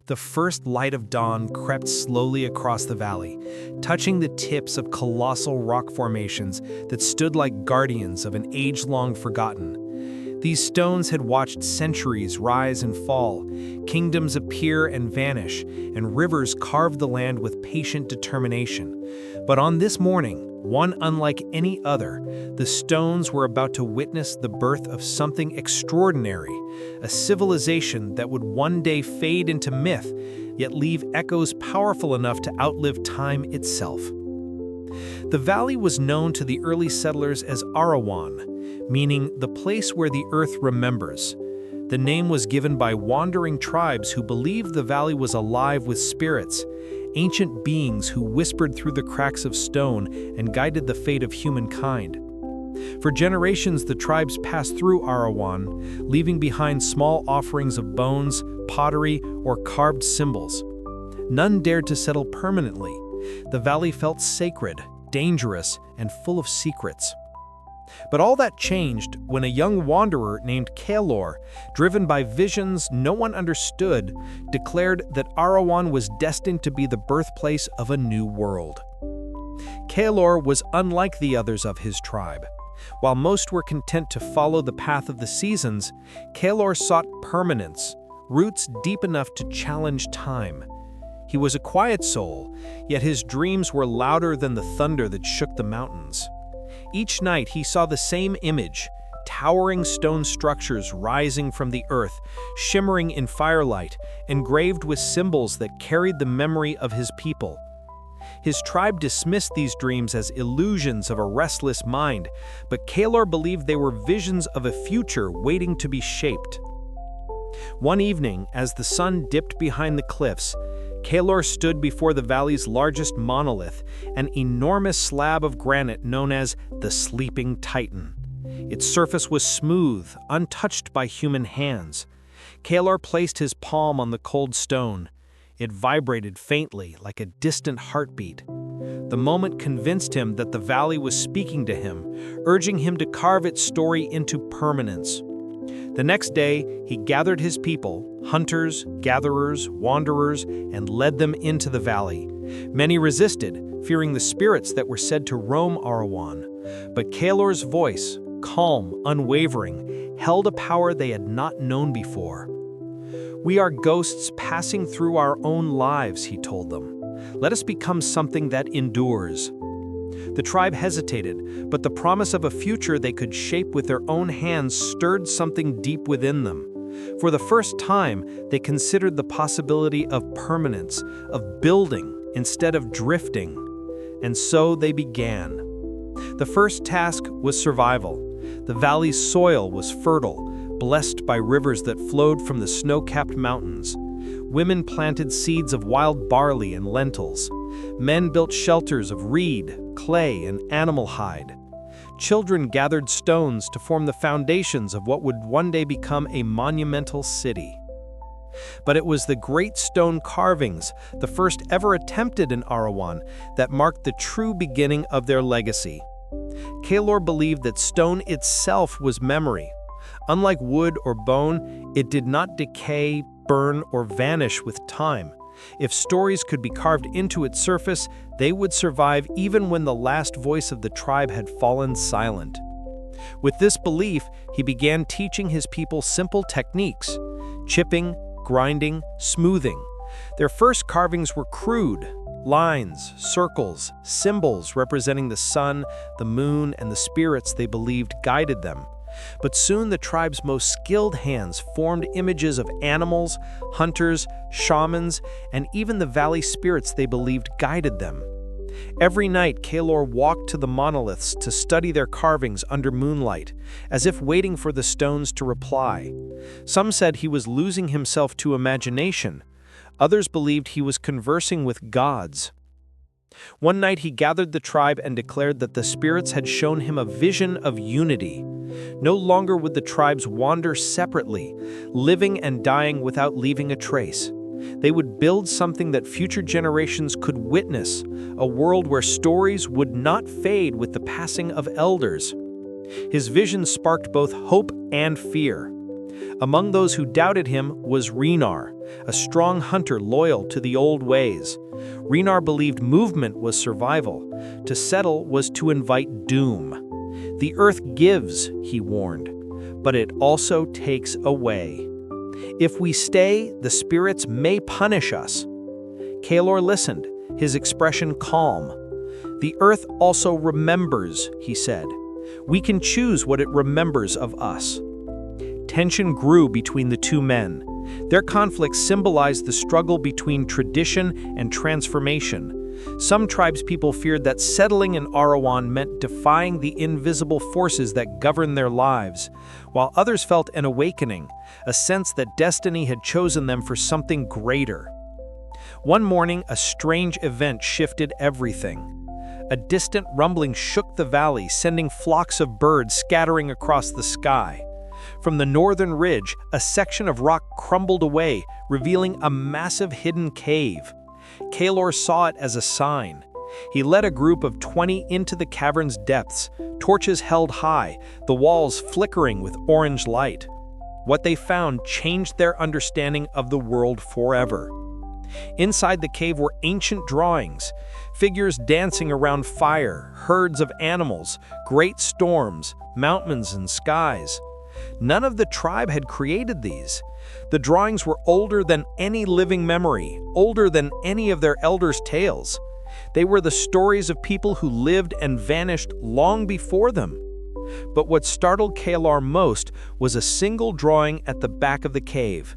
The first light of dawn crept slowly across the valley, touching the tips of colossal rock formations that stood like guardians of an age long forgotten. These stones had watched centuries rise and fall, kingdoms appear and vanish, and rivers carve the land with patient determination. But on this morning, one unlike any other, the stones were about to witness the birth of something extraordinary, a civilization that would one day fade into myth, yet leave echoes powerful enough to outlive time itself. The valley was known to the early settlers as Aruan, meaning the place where the earth remembers. The name was given by wandering tribes who believed the valley was alive with spirits, ancient beings who whispered through the cracks of stone and guided the fate of humankind. For generations, the tribes passed through Aruan, leaving behind small offerings of bones, pottery, or carved symbols. None dared to settle permanently. The valley felt sacred, dangerous, and full of secrets. But all that changed when a young wanderer named Kaelor, driven by visions no one understood, declared that Aruan was destined to be the birthplace of a new world. Kaelor was unlike the others of his tribe. While most were content to follow the path of the seasons, Kaelor sought permanence, roots deep enough to challenge time. He was a quiet soul, yet his dreams were louder than the thunder that shook the mountains. Each night he saw the same image, towering stone structures rising from the earth, shimmering in firelight, engraved with symbols that carried the memory of his people. His tribe dismissed these dreams as illusions of a restless mind, but Kaelor believed they were visions of a future waiting to be shaped. One evening, as the sun dipped behind the cliffs, Kaelor stood before the valley's largest monolith, an enormous slab of granite known as the Sleeping Titan. Its surface was smooth, untouched by human hands. Kaelor placed his palm on the cold stone. It vibrated faintly, like a distant heartbeat. The moment convinced him that the valley was speaking to him, urging him to carve its story into permanence. The next day, he gathered his people, hunters, gatherers, wanderers, and led them into the valley. Many resisted, fearing the spirits that were said to roam Aruan. But Kaelor's voice, calm, unwavering, held a power they had not known before. "We are ghosts passing through our own lives," he told them. "Let us become something that endures." The tribe hesitated, but the promise of a future they could shape with their own hands stirred something deep within them. For the first time, they considered the possibility of permanence, of building instead of drifting. And so they began. The first task was survival. The valley's soil was fertile, blessed by rivers that flowed from the snow-capped mountains. Women planted seeds of wild barley and lentils. Men built shelters of reed, clay, and animal hide. Children gathered stones to form the foundations of what would one day become a monumental city. But it was the great stone carvings, the first ever attempted in Aruan, that marked the true beginning of their legacy. Kaelor believed that stone itself was memory. Unlike wood or bone, it did not decay, burn, or vanish with time. If stories could be carved into its surface, they would survive even when the last voice of the tribe had fallen silent. With this belief, he began teaching his people simple techniques: chipping, grinding, smoothing. Their first carvings were crude: lines, circles, symbols representing the sun, the moon, and the spirits they believed guided them. But soon the tribe's most skilled hands formed images of animals, hunters, shamans, and even the valley spirits they believed guided them. Every night, Kaelor walked to the monoliths to study their carvings under moonlight, as if waiting for the stones to reply. Some said he was losing himself to imagination. Others believed he was conversing with gods. One night he gathered the tribe and declared that the spirits had shown him a vision of unity. No longer would the tribes wander separately, living and dying without leaving a trace. They would build something that future generations could witness, a world where stories would not fade with the passing of elders. His vision sparked both hope and fear. Among those who doubted him was Renar, a strong hunter loyal to the old ways. Renar believed movement was survival. To settle was to invite doom. The earth gives, he warned, but it also takes away. If we stay, the spirits may punish us. Kaelor listened, his expression calm. The earth also remembers, he said. We can choose what it remembers of us. Tension grew between the two men. Their conflict symbolized the struggle between tradition and transformation. Some tribespeople feared that settling in Aruan meant defying the invisible forces that govern their lives, while others felt an awakening, a sense that destiny had chosen them for something greater. One morning, a strange event shifted everything. A distant rumbling shook the valley, sending flocks of birds scattering across the sky. From the northern ridge, a section of rock crumbled away, revealing a massive hidden cave. Kaelor saw it as a sign. He led a group of 20 into the cavern's depths, torches held high, the walls flickering with orange light. What they found changed their understanding of the world forever. Inside the cave were ancient drawings, figures dancing around fire, herds of animals, great storms, mountains and skies. None of the tribe had created these. The drawings were older than any living memory, older than any of their elders' tales. They were the stories of people who lived and vanished long before them. But what startled Kaelor most was a single drawing at the back of the cave.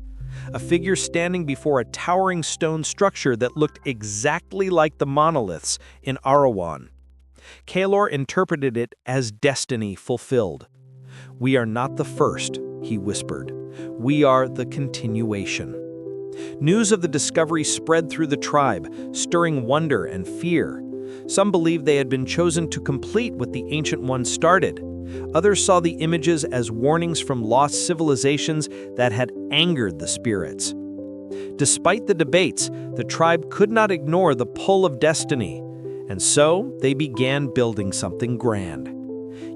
A figure standing before a towering stone structure that looked exactly like the monoliths in Aruan. Kaelor interpreted it as destiny fulfilled. "We are not the first," he whispered. "We are the continuation." News of the discovery spread through the tribe, stirring wonder and fear. Some believed they had been chosen to complete what the Ancient One started. Others saw the images as warnings from lost civilizations that had angered the spirits. Despite the debates, the tribe could not ignore the pull of destiny, and so they began building something grand.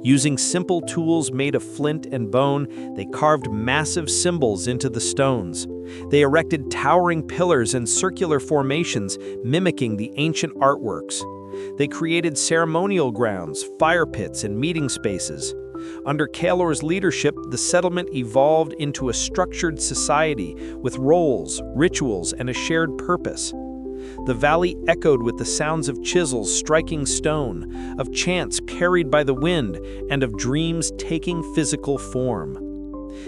Using simple tools made of flint and bone, they carved massive symbols into the stones. They erected towering pillars and circular formations mimicking the ancient artworks. They created ceremonial grounds, fire pits, and meeting spaces. Under Kaelor's leadership, the settlement evolved into a structured society with roles, rituals, and a shared purpose. The valley echoed with the sounds of chisels striking stone, of chants carried by the wind, and of dreams taking physical form.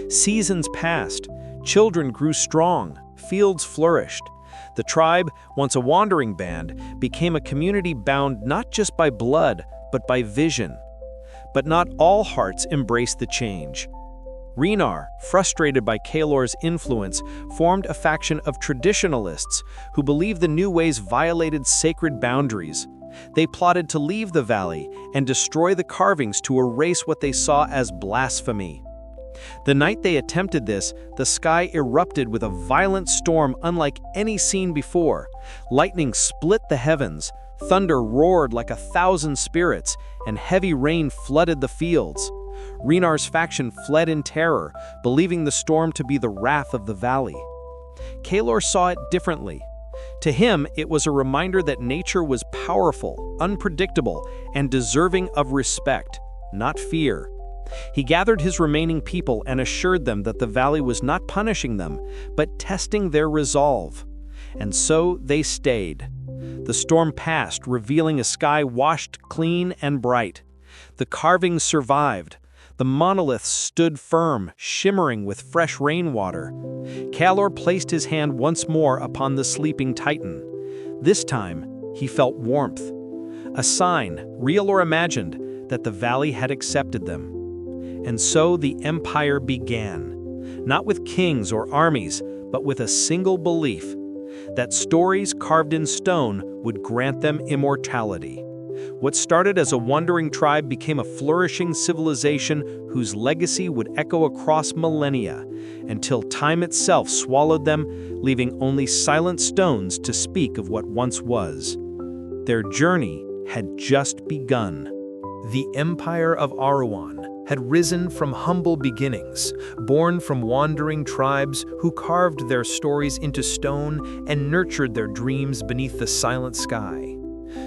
Seasons passed, children grew strong, fields flourished. The tribe, once a wandering band, became a community bound not just by blood, but by vision. But not all hearts embraced the change. Renar, frustrated by Kaelor's influence, formed a faction of traditionalists who believed the new ways violated sacred boundaries. They plotted to leave the valley and destroy the carvings to erase what they saw as blasphemy. The night they attempted this, the sky erupted with a violent storm unlike any seen before. Lightning split the heavens, thunder roared like 1,000 spirits, and heavy rain flooded the fields. Renar's faction fled in terror, believing the storm to be the wrath of the valley. Kaelor saw it differently. To him, it was a reminder that nature was powerful, unpredictable, and deserving of respect, not fear. He gathered his remaining people and assured them that the valley was not punishing them, but testing their resolve. And so they stayed. The storm passed, revealing a sky washed clean and bright. The carvings survived. The monoliths stood firm, shimmering with fresh rainwater. Kaelor placed his hand once more upon the sleeping titan. This time, he felt warmth. A sign, real or imagined, that the valley had accepted them. And so the empire began, not with kings or armies, but with a single belief, that stories carved in stone would grant them immortality. What started as a wandering tribe became a flourishing civilization whose legacy would echo across millennia, until time itself swallowed them, leaving only silent stones to speak of what once was. Their journey had just begun. The Empire of Aruan, had risen from humble beginnings, born from wandering tribes who carved their stories into stone and nurtured their dreams beneath the silent sky.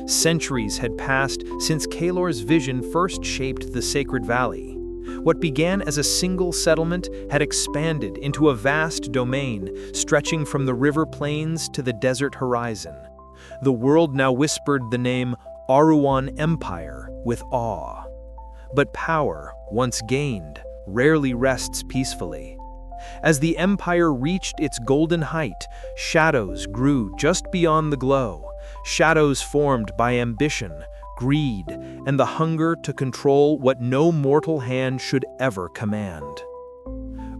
Centuries had passed since Kaelor's vision first shaped the sacred valley. What began as a single settlement had expanded into a vast domain stretching from the river plains to the desert horizon. The world now whispered the name Aruan Empire with awe. But power, once gained, rarely rests peacefully. As the empire reached its golden height, shadows grew just beyond the glow, shadows formed by ambition, greed, and the hunger to control what no mortal hand should ever command.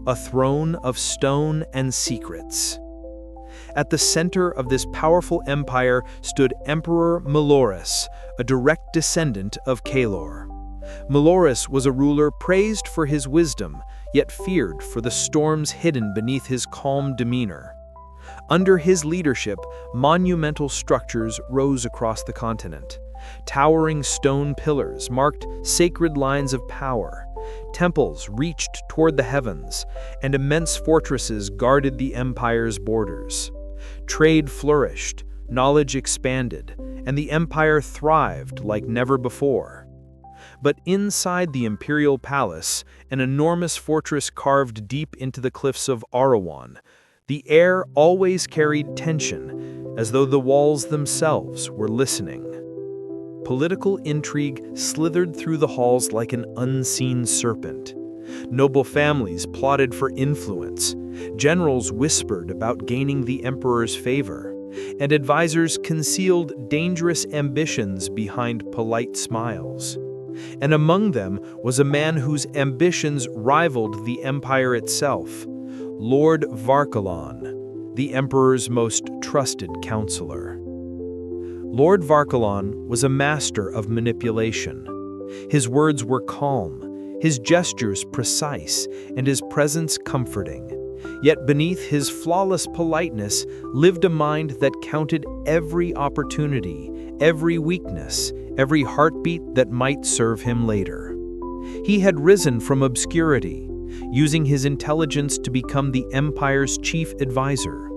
A throne of stone and secrets. At the center of this powerful empire stood Emperor Maelorus, a direct descendant of Kaelor. Maelorus was a ruler praised for his wisdom, yet feared for the storms hidden beneath his calm demeanor. Under his leadership, monumental structures rose across the continent. Towering stone pillars marked sacred lines of power. Temples reached toward the heavens, and immense fortresses guarded the empire's borders. Trade flourished, knowledge expanded, and the empire thrived like never before. But inside the imperial palace, an enormous fortress carved deep into the cliffs of Aruan, the air always carried tension, as though the walls themselves were listening. Political intrigue slithered through the halls like an unseen serpent. Noble families plotted for influence, generals whispered about gaining the emperor's favor, and advisors concealed dangerous ambitions behind polite smiles. And among them was a man whose ambitions rivaled the empire itself, Lord Varkalon, the emperor's most trusted counselor. Lord Varkalon was a master of manipulation. His words were calm, his gestures precise, and his presence comforting. Yet beneath his flawless politeness lived a mind that counted every opportunity, every weakness, every heartbeat that might serve him later. He had risen from obscurity, using his intelligence to become the empire's chief advisor.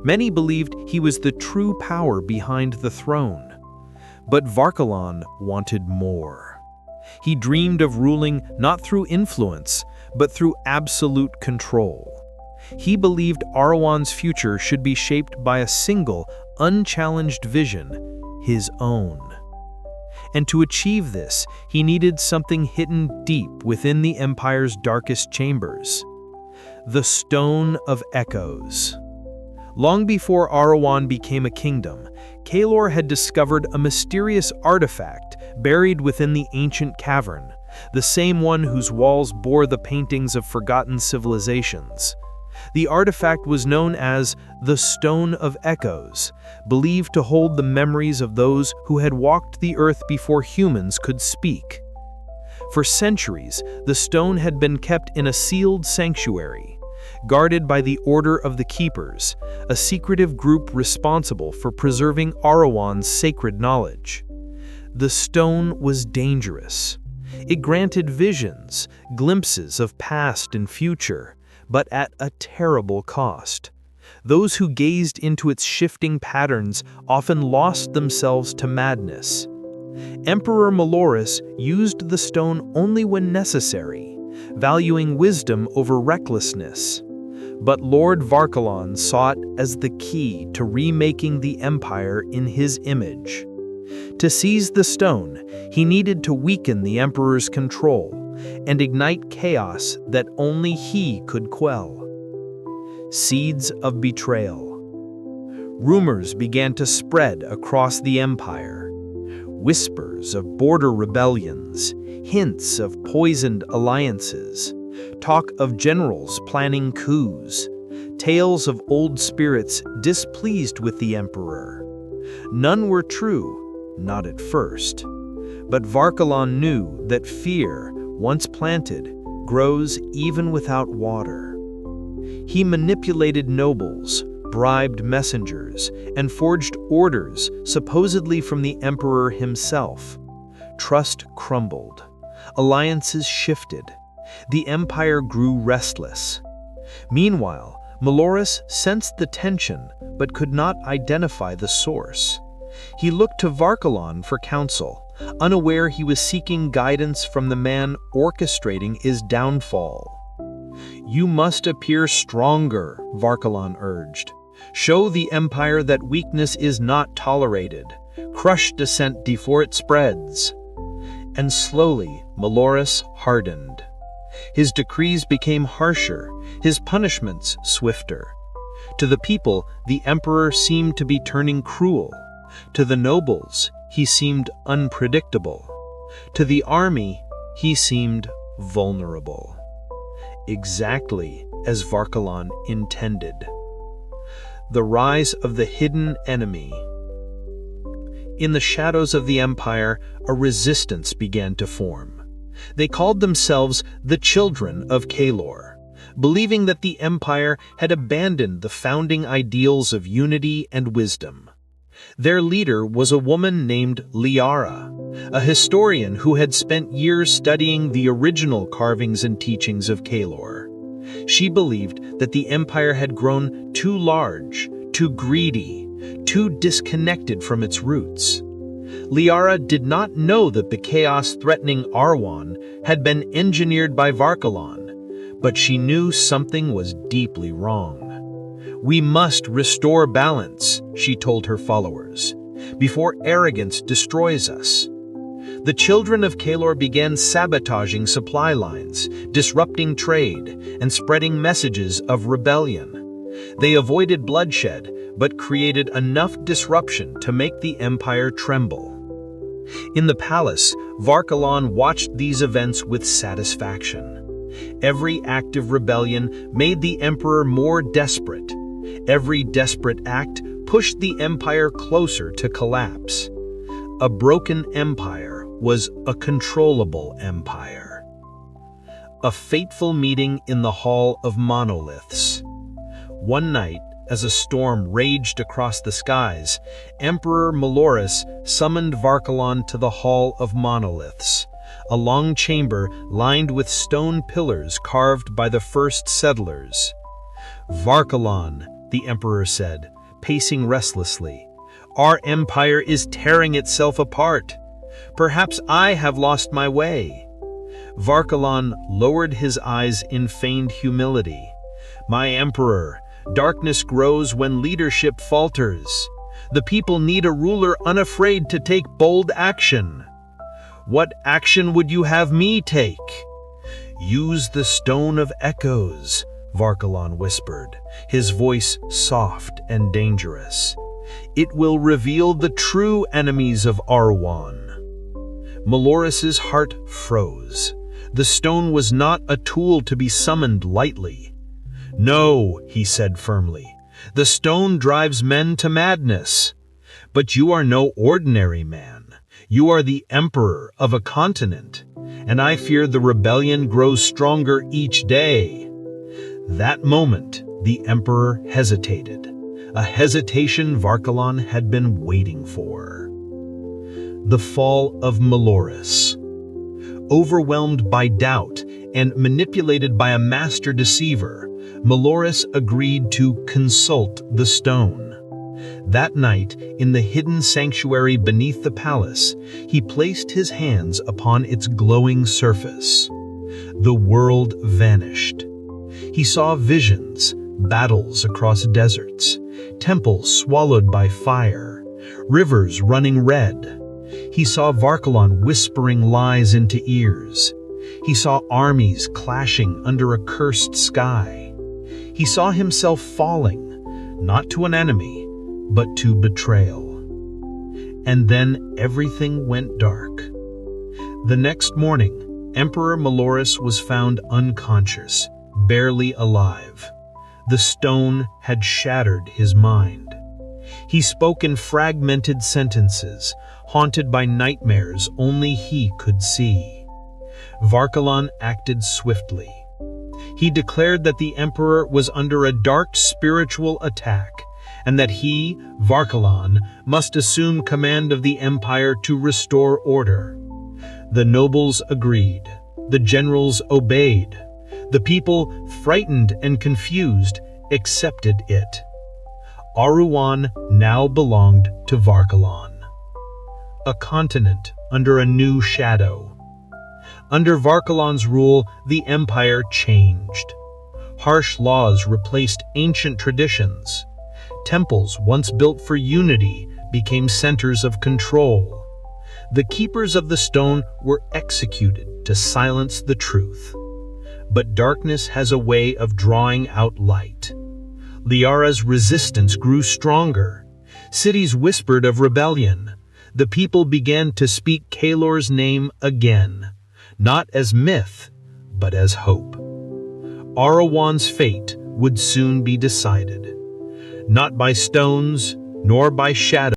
Many believed he was the true power behind the throne. But Varkalon wanted more. He dreamed of ruling not through influence, but through absolute control. He believed Aruan's future should be shaped by a single, unchallenged vision, his own. And to achieve this, he needed something hidden deep within the empire's darkest chambers: the Stone of Echoes. Long before Aruan became a kingdom, Kaelor had discovered a mysterious artifact buried within the ancient cavern, the same one whose walls bore the paintings of forgotten civilizations. The artifact was known as the Stone of Echoes, believed to hold the memories of those who had walked the earth before humans could speak. For centuries, the stone had been kept in a sealed sanctuary, guarded by the Order of the Keepers, a secretive group responsible for preserving Aruan's sacred knowledge. The stone was dangerous. It granted visions, glimpses of past and future, but at a terrible cost. Those who gazed into its shifting patterns often lost themselves to madness. Emperor Maelorus used the stone only when necessary, valuing wisdom over recklessness. But Lord Varkalon saw it as the key to remaking the empire in his image. To seize the stone, he needed to weaken the emperor's control and ignite chaos that only he could quell. Seeds of betrayal. Rumors began to spread across the empire. Whispers of border rebellions, hints of poisoned alliances, talk of generals planning coups, tales of old spirits displeased with the emperor. None were true, not at first. But Varkalon knew that fear, once planted, grows even without water. He manipulated nobles, bribed messengers, and forged orders supposedly from the emperor himself. Trust crumbled. Alliances shifted. The empire grew restless. Meanwhile, Maelorus sensed the tension but could not identify the source. He looked to Varkalon for counsel, unaware he was seeking guidance from the man orchestrating his downfall. "You must appear stronger," Varkalon urged. "Show the empire that weakness is not tolerated. Crush dissent before it spreads." And slowly, Maelorus hardened. His decrees became harsher, his punishments swifter. To the people, the emperor seemed to be turning cruel. To the nobles, he seemed unpredictable. To the army, he seemed vulnerable. Exactly as Varkalon intended. The rise of the hidden enemy. In the shadows of the empire, a resistance began to form. They called themselves the Children of Kaelor, believing that the empire had abandoned the founding ideals of unity and wisdom. Their leader was a woman named Liara, a historian who had spent years studying the original carvings and teachings of Kaelor. She believed that the empire had grown too large, too greedy, too disconnected from its roots. Liara did not know that the chaos threatening Aruan had been engineered by Varkalon, but she knew something was deeply wrong. "We must restore balance," she told her followers, "before arrogance destroys us." The children of Kaelor began sabotaging supply lines, disrupting trade, and spreading messages of rebellion. They avoided bloodshed, but created enough disruption to make the empire tremble. In the palace, Varkalon watched these events with satisfaction. Every act of rebellion made the emperor more desperate. Every desperate act pushed the empire closer to collapse. A broken empire was a controllable empire. A fateful meeting in the Hall of Monoliths. One night, as a storm raged across the skies, Emperor Maelorus summoned Varkalon to the Hall of Monoliths, a long chamber lined with stone pillars carved by the first settlers. "Varkalon," the emperor said, pacing restlessly, "our empire is tearing itself apart. Perhaps I have lost my way." Varkalon lowered his eyes in feigned humility. "My emperor, darkness grows when leadership falters. The people need a ruler unafraid to take bold action." "What action would you have me take?" "Use the Stone of Echoes," Varkalon whispered, his voice soft and dangerous. "It will reveal the true enemies of Aruan." Maelorus's heart froze. The stone was not a tool to be summoned lightly. "No," he said firmly, "the stone drives men to madness. But you are no ordinary man. You are the emperor of a continent, and I fear the rebellion grows stronger each day." That moment, the emperor hesitated, a hesitation Varkalon had been waiting for. The fall of Maelorus. Overwhelmed by doubt and manipulated by a master deceiver, Maelorus agreed to consult the stone. That night, in the hidden sanctuary beneath the palace, he placed his hands upon its glowing surface. The world vanished. He saw visions, battles across deserts, temples swallowed by fire, rivers running red. He saw Varkalon whispering lies into ears. He saw armies clashing under a cursed sky. He saw himself falling, not to an enemy, but to betrayal. And then everything went dark. The next morning, Emperor Maelorus was found unconscious, barely alive. The stone had shattered his mind. He spoke in fragmented sentences, haunted by nightmares only he could see. Varkalon acted swiftly. He declared that the emperor was under a dark spiritual attack, and that he, Varkalon, must assume command of the empire to restore order. The nobles agreed. The generals obeyed. The people, frightened and confused, accepted it. Aruan now belonged to Varkalon, a continent under a new shadow. Under Varkalon's rule, the empire changed. Harsh laws replaced ancient traditions. Temples once built for unity became centers of control. The keepers of the stone were executed to silence the truth. But darkness has a way of drawing out light. Liara's resistance grew stronger. Cities whispered of rebellion. The people began to speak Kaelor's name again, not as myth, but as hope. Aruan's fate would soon be decided, not by stones, nor by shadows,